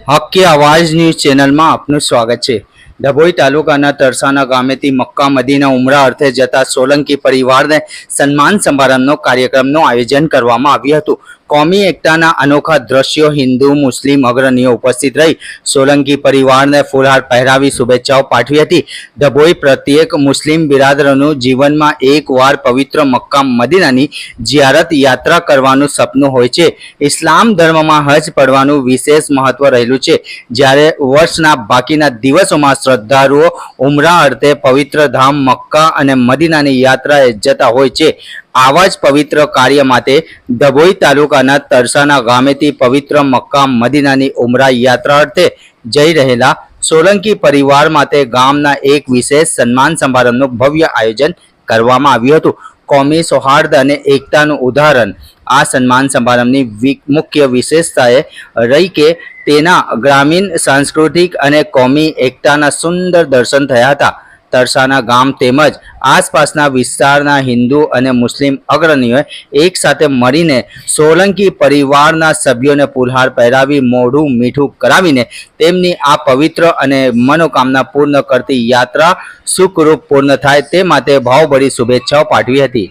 હક્કી અવાજ ન્યૂઝ ચેનલમાં આપનું સ્વાગત છે। ડભોઈ તાલુકાના તરસાના ગામેથી મક્કા મદીના ઉમરા અર્થે જતા સોલંકી પરિવારને સન્માન સમારંભનો કાર્યક્રમનું આયોજન કરવામાં આવ્યું હતું। કોમી એકતાના અનોખા દ્રશ્યો હિન્દુ મુસ્લિમ અગ્રણીઓ ઉપસ્થિત રહી સોલંકી પરિવારને ફૂલહાર પહેરાવી શુભેચ્છાઓ પાઠવી હતી। ડભોઈ પ્રત્યેક મુસ્લિમ બિરાદરોનું જીવનમાં એકવાર પવિત્ર મક્કા મદીનાની જિયારત યાત્રા કરવાનું સપનું હોય છે। ઇસ્લામ ધર્મમાં હજ પડવાનું વિશેષ મહત્વ રહેલું છે। જ્યારે વર્ષના બાકીના દિવસોમાં શ્રદ્ધાળુઓ ઉમરા અર્થે પવિત્ર ધામ મક્કા અને મદીનાની યાત્રાએ જતા હોય છે। આવા જ પવિત્ર કાર્ય માટે ડભોઈ તાલુકાના તરસાના ગામેથી પવિત્ર મક્કા મદીનાની ઉમરા યાત્રા અર્થે જઈ રહેલા સોલંકી પરિવાર માટે ગામના એક વિશેષ સન્માન સમારંભનું ભવ્ય આયોજન કરવામાં આવ્યું હતું। કોમી સૌહાર્દ અને એકતાનું ઉદાહરણ આ સન્માન સમારંભની મુખ્ય વિશેષતાએ રહી કે તેના ગ્રામીણ સાંસ્કૃતિક અને કોમી એકતાના સુંદર દર્શન થયા હતા। તરસાના ગામ તેમજ આસપાસના વિસ્તારના હિન્દુ અને મુસ્લિમ અગ્રણીઓએ એક સાથે મળીને સોલંકી પરિવારના સભ્યોને ફૂલહાર પહેરાવી મોઢું મીઠું કરાવીને તેમની આ પવિત્ર અને મનોકામના પૂર્ણ કરતી યાત્રા સુખરૂપ પૂર્ણ થાય તે માટે ભાવભરી શુભેચ્છાઓ પાઠવી હતી।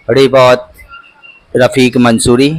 રિપોર્ટ રફીક મંસૂરી।